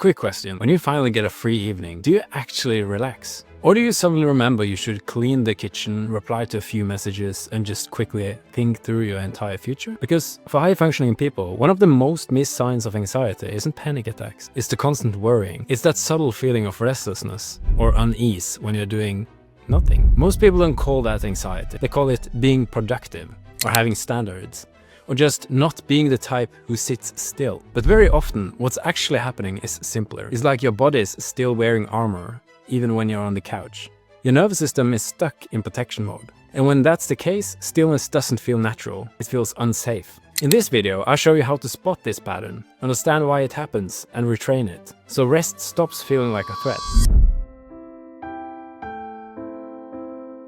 Quick question, when you finally get a free evening, do you actually relax? Or do you suddenly remember you should clean the kitchen, reply to a few messages, and just quickly think through your entire future? Because for high-functioning people, one of the most missed signs of anxiety isn't panic attacks, it's the constant worrying. It's that subtle feeling of restlessness or unease when you're doing nothing. Most people don't call that anxiety. They call it being productive, or having standards, or just not being the type who sits still. But very often, what's actually happening is simpler. It's like your body is still wearing armor, even when you're on the couch. Your nervous system is stuck in protection mode. And when that's the case, stillness doesn't feel natural. It feels unsafe. In this video, I'll show you how to spot this pattern, understand why it happens, and retrain it, so rest stops feeling like a threat.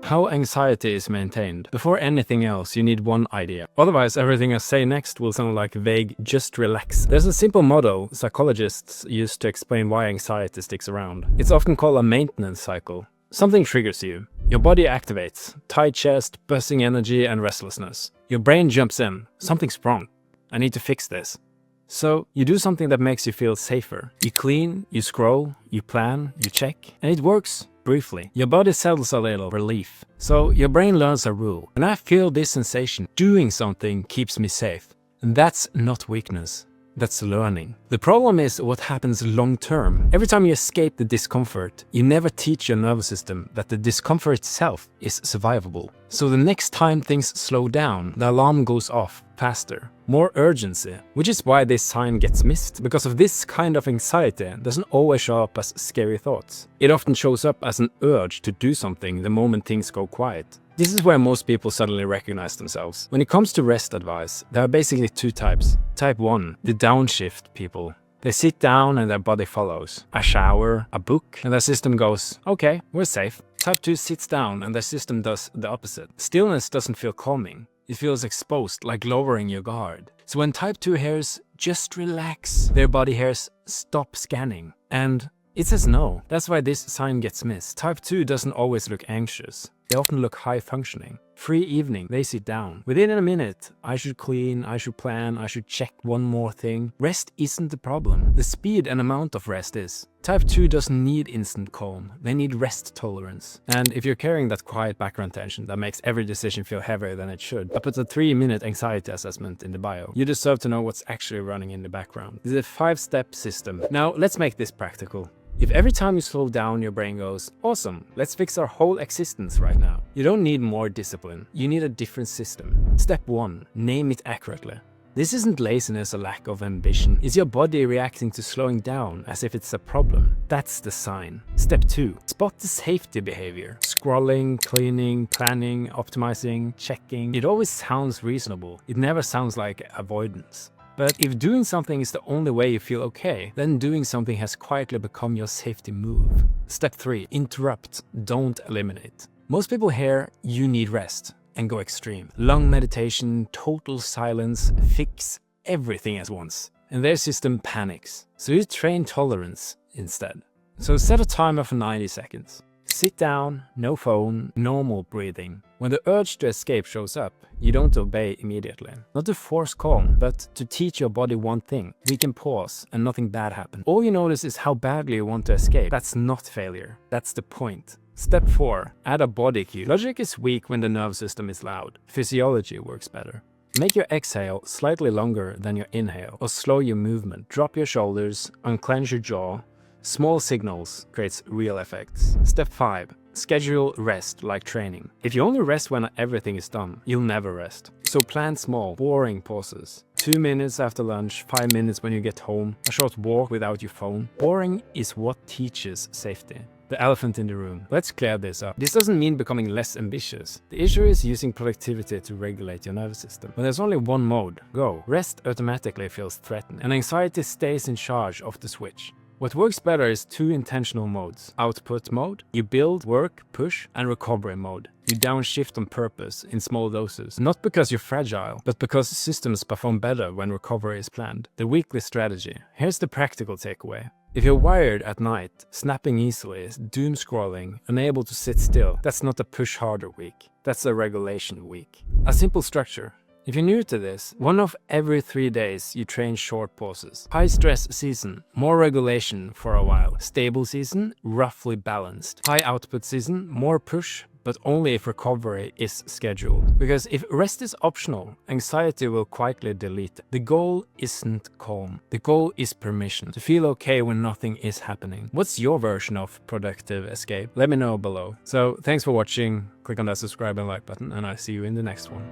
How anxiety is maintained. Before anything else, you need one idea. Otherwise, everything I say next will sound like vague, just relax. There's a simple model psychologists use to explain why anxiety sticks around. It's often called a maintenance cycle. Something triggers you. Your body activates. Tight chest, buzzing energy, and restlessness. Your brain jumps in. Something's wrong. I need to fix this. So, you do something that makes you feel safer. You clean, you scroll, you plan, you check, and it works. Briefly, your body settles a little relief. So your brain learns a rule. When I feel this sensation, doing something keeps me safe. And that's not weakness. That's learning. The problem is what happens long term. Every time you escape the discomfort, you never teach your nervous system that the discomfort itself is survivable. So the next time things slow down, the alarm goes off faster. More urgency, which is why this sign gets missed, because of this kind of anxiety doesn't always show up as scary thoughts. It often shows up as an urge to do something the moment things go quiet. This is where most people suddenly recognize themselves. When it comes to rest advice, there are basically two types. Type 1, the downshift people. They sit down and their body follows. A shower, a book, and their system goes, okay, we're safe. Type 2 sits down and their system does the opposite. Stillness doesn't feel calming. It feels exposed, like lowering your guard. So when type 2 hears, just relax, their body hears, stop scanning. And it says no. That's why this sign gets missed. Type 2 doesn't always look anxious. They often look high functioning. Free evening, they sit down. Within a minute, I should clean, I should plan, I should check one more thing. Rest isn't the problem. The speed and amount of rest is. Type 2 doesn't need instant calm. They need rest tolerance. And if you're carrying that quiet background tension that makes every decision feel heavier than it should, I put a 3-minute anxiety assessment in the bio. You deserve to know what's actually running in the background. It's a 5-step system. Now, let's make this practical. If every time you slow down, your brain goes, awesome, let's fix our whole existence right now. You don't need more discipline. You need a different system. Step 1, name it accurately. This isn't laziness or lack of ambition. It's your body reacting to slowing down as if it's a problem. That's the sign. Step 2, spot the safety behavior. Scrolling, cleaning, planning, optimizing, checking. It always sounds reasonable. It never sounds like avoidance. But if doing something is the only way you feel okay, then doing something has quietly become your safety move. Step 3, interrupt, don't eliminate. Most people hear, you need rest, and go extreme. Long meditation, total silence, fix everything at once. And their system panics. So you train tolerance instead. So set a timer for 90 seconds. Sit down, no phone, normal breathing. When the urge to escape shows up, you don't obey immediately. Not to force calm, but to teach your body one thing. We can pause and nothing bad happens. All you notice is how badly you want to escape. That's not failure. That's the point. Step 4, add a body cue. Logic is weak when the nervous system is loud. Physiology works better. Make your exhale slightly longer than your inhale, or slow your movement. Drop your shoulders, unclench your jaw. Small signals creates real effects. Step 5. Schedule rest like training. If you only rest when everything is done, you'll never rest. So plan small, boring pauses. 2 minutes after lunch, 5 minutes when you get home, a short walk without your phone. Boring is what teaches safety. The elephant in the room. Let's clear this up. This doesn't mean becoming less ambitious. The issue is using productivity to regulate your nervous system. When there's only one mode, go. Rest automatically feels threatened, and anxiety stays in charge of the switch. What works better is 2 intentional modes. Output mode, you build, work, push, and recovery mode. You downshift on purpose in small doses, not because you're fragile, but because systems perform better when recovery is planned. The weekly strategy. Here's the practical takeaway. If you're wired at night, snapping easily, doom scrolling, unable to sit still, that's not a push harder week. That's a regulation week. A simple structure. If you're new to this, 1 of every 3 days you train short pauses. High stress season, more regulation for a while. Stable season, roughly balanced. High output season, more push, but only if recovery is scheduled. Because if rest is optional, anxiety will quietly delete it. The goal isn't calm. The goal is permission, to feel okay when nothing is happening. What's your version of productive escape? Let me know below. So thanks for watching. Click on that subscribe and like button, and I'll see you in the next one.